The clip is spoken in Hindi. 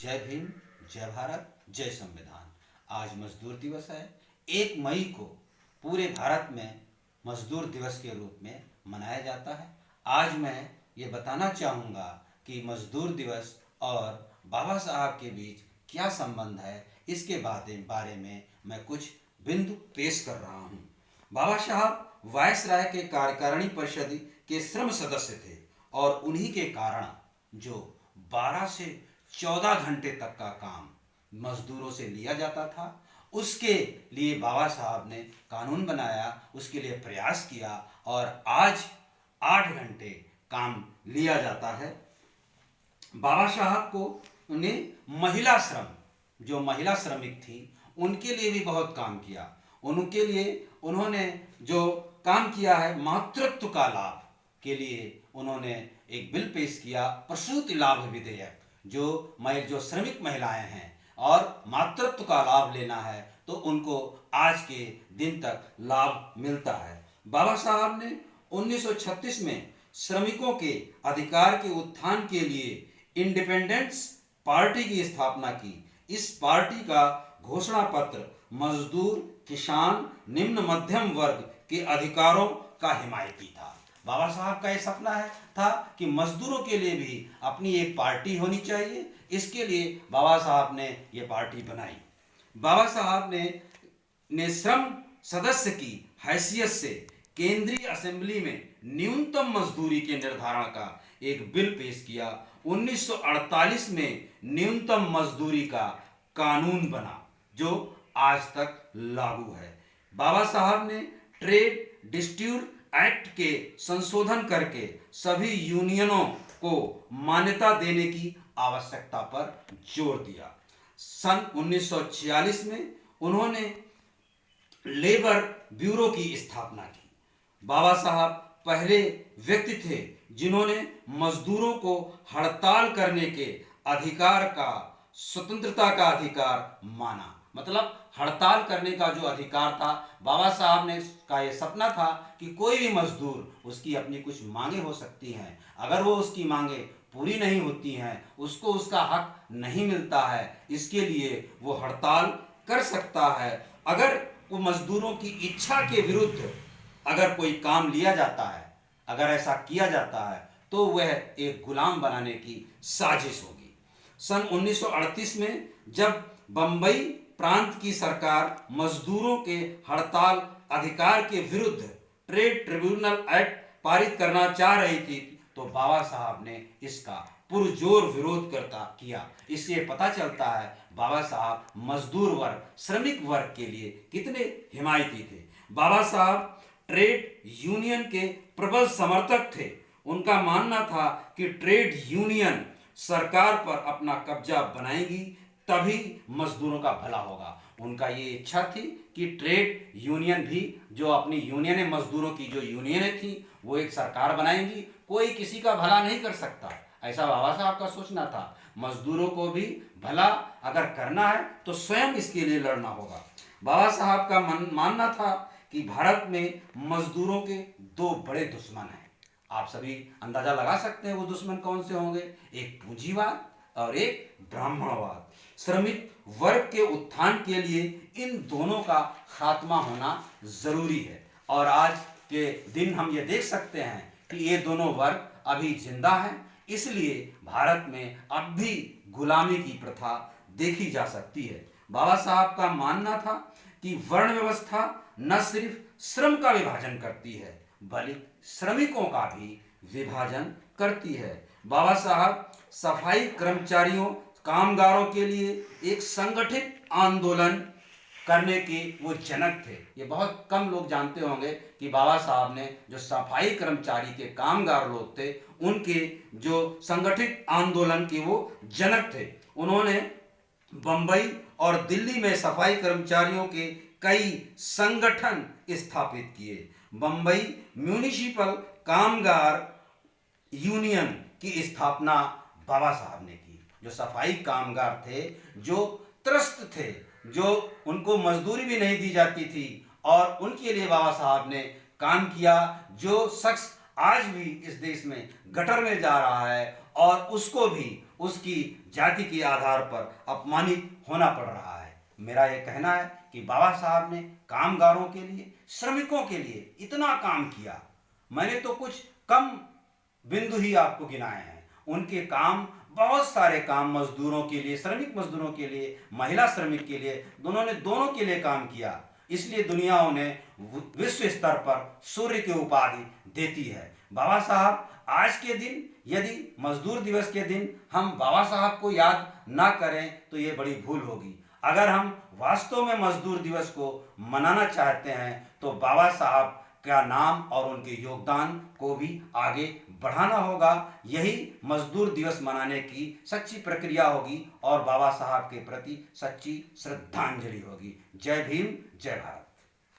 जय भीम, जय भारत, जय संविधान। आज मजदूर दिवस है। 1 मई को पूरे भारत में मजदूर दिवस के रूप में मनाया जाता है। आज मैं ये बताना चाहूँगा कि मजदूर दिवस और बाबा साहब के बीच क्या संबंध है। इसके बारे में मैं कुछ बिंदु पेश कर रहा हूँ। बाबा साहब वायसराय के कार्यकारिणी परिषद के श्रम सदस्य थे और उन्हीं के कारण जो 12 से 14 घंटे तक का काम मजदूरों से लिया जाता था, उसके लिए बाबा साहब ने कानून बनाया, उसके लिए प्रयास किया और आज 8 घंटे काम लिया जाता है। बाबा साहब को उन्हें महिला श्रम, जो महिला श्रमिक थी, उनके लिए भी बहुत काम किया। उनके लिए उन्होंने जो काम किया है, मातृत्व का लाभ के लिए उन्होंने एक बिल पेश किया, प्रसूति लाभ विधेयक। जो श्रमिक महिलाएं हैं और मातृत्व का लाभ लेना है तो उनको आज के दिन तक लाभ मिलता है। बाबा साहब ने 1936 में श्रमिकों के अधिकार के उत्थान के लिए इंडिपेंडेंस पार्टी की स्थापना की। इस पार्टी का घोषणा पत्र मजदूर, किसान, निम्न मध्यम वर्ग के अधिकारों का हिमायती था। बाबा साहब का ये सपना था कि मजदूरों के लिए भी अपनी एक पार्टी होनी चाहिए। इसके लिए बाबा साहब ने ये पार्टी बनाई। बाबा साहब ने श्रम सदस्य की हैसियत से केंद्रीय असेंबली में न्यूनतम मजदूरी के निर्धारण का एक बिल पेश किया। 1948 में न्यूनतम मजदूरी का कानून बना जो आज तक लागू है। बाबा साहब ने ट्रेड डिस्प्यूट एक्ट के संशोधन करके सभी यूनियनों को मान्यता देने की आवश्यकता पर जोर दिया। सन 1946 में उन्होंने लेबर ब्यूरो की स्थापना की। बाबा साहब पहले व्यक्ति थे जिन्होंने मजदूरों को हड़ताल करने के अधिकार का, स्वतंत्रता का अधिकार माना। मतलब हड़ताल करने का जो अधिकार था, बाबा साहब ने का ये सपना था कि कोई भी मजदूर, उसकी अपनी कुछ मांगे हो सकती हैं, अगर वो उसकी मांगे पूरी नहीं होती हैं, उसको उसका हक नहीं मिलता है, इसके लिए वो हड़ताल कर सकता है। अगर वो मजदूरों की इच्छा के विरुद्ध अगर कोई काम लिया जाता है, अगर ऐसा किया जाता है तो वह एक गुलाम बनाने की साजिश होगी। सन 1938 में जब बंबई प्रांत की सरकार मजदूरों के हड़ताल अधिकार के विरुद्ध ट्रेड ट्रिब्यूनल एक्ट पारित करना चाह रही थी तो बाबा साहब ने इसका पुरजोर विरोध किया। इससे पता चलता है बाबा साहब मजदूर वर्ग, श्रमिक वर्ग के लिए कितने हिमायती थे। बाबा साहब ट्रेड यूनियन के प्रबल समर्थक थे। उनका मानना था कि ट्रेड यूनियन सरकार पर अपना कब्जा बनाएंगी तभी मजदूरों का भला होगा। उनका ये इच्छा थी कि ट्रेड यूनियन भी, जो अपनी यूनियनें, मजदूरों की जो यूनियनें थी, वो एक सरकार बनाएंगी। कोई किसी का भला नहीं कर सकता, ऐसा बाबा साहब का सोचना था। मजदूरों को भी भला अगर करना है तो स्वयं इसके लिए लड़ना होगा। बाबा साहब का मानना था कि भारत में मजदूरों के 2 बड़े दुश्मन हैं। आप सभी अंदाजा लगा सकते हैं वो दुश्मन कौन से होंगे। एक पूंजीवाद और एक ब्राह्मणवाद। श्रमिक वर्ग के उत्थान के लिए इन दोनों का खात्मा होना जरूरी है। और आज के दिन हम ये देख सकते हैं कि ये दोनों वर्ग अभी जिंदा हैं, इसलिए भारत में अब भी गुलामी की प्रथा देखी जा सकती है। बाबा साहब का मानना था कि वर्ण व्यवस्था न सिर्फ श्रम का विभाजन करती है बल्कि श्रमिकों का भी विभाजन करती है। बाबा साहब सफाई कर्मचारियों, कामगारों के लिए एक संगठित आंदोलन करने के वो जनक थे। ये बहुत कम लोग जानते होंगे कि बाबा साहब ने जो सफाई कर्मचारी के कामगार लोग थे, उनके जो संगठित आंदोलन के वो जनक थे। उन्होंने बंबई और दिल्ली में सफाई कर्मचारियों के कई संगठन स्थापित किए। बंबई म्यूनिसिपल कामगार यूनियन की स्थापना बाबा साहब ने की। जो सफाई कामगार थे, जो त्रस्त थे, जो उनको मजदूरी भी नहीं दी जाती थी, और उनके लिए बाबा साहब ने काम किया। जो शख्स आज भी इस देश में गटर में जा रहा है और उसको भी उसकी जाति के आधार पर अपमानित होना पड़ रहा है। मेरा ये कहना है कि बाबा साहब ने कामगारों के लिए, श्रमिकों के लिए इतना काम किया। मैंने तो कुछ कम बिंदु ही आपको गिनाए हैं। उनके काम, बहुत सारे काम मजदूरों के लिए, श्रमिक मजदूरों के लिए, महिला श्रमिक के लिए, दोनों के लिए काम किया। इसलिए दुनिया उन्हें विश्व स्तर पर सूर्य की उपाधि देती है। बाबा साहब, आज के दिन यदि मजदूर दिवस के दिन हम बाबा साहब को याद ना करें तो ये बड़ी भूल होगी। अगर हम वास्तव में मजदूर दिवस को मनाना चाहते हैं तो बाबा साहब का नाम और उनके योगदान को भी आगे बढ़ाना होगा। यही मजदूर दिवस मनाने की सच्ची प्रक्रिया होगी और बाबा साहब के प्रति सच्ची श्रद्धांजलि होगी। जय भीम, जय भारत।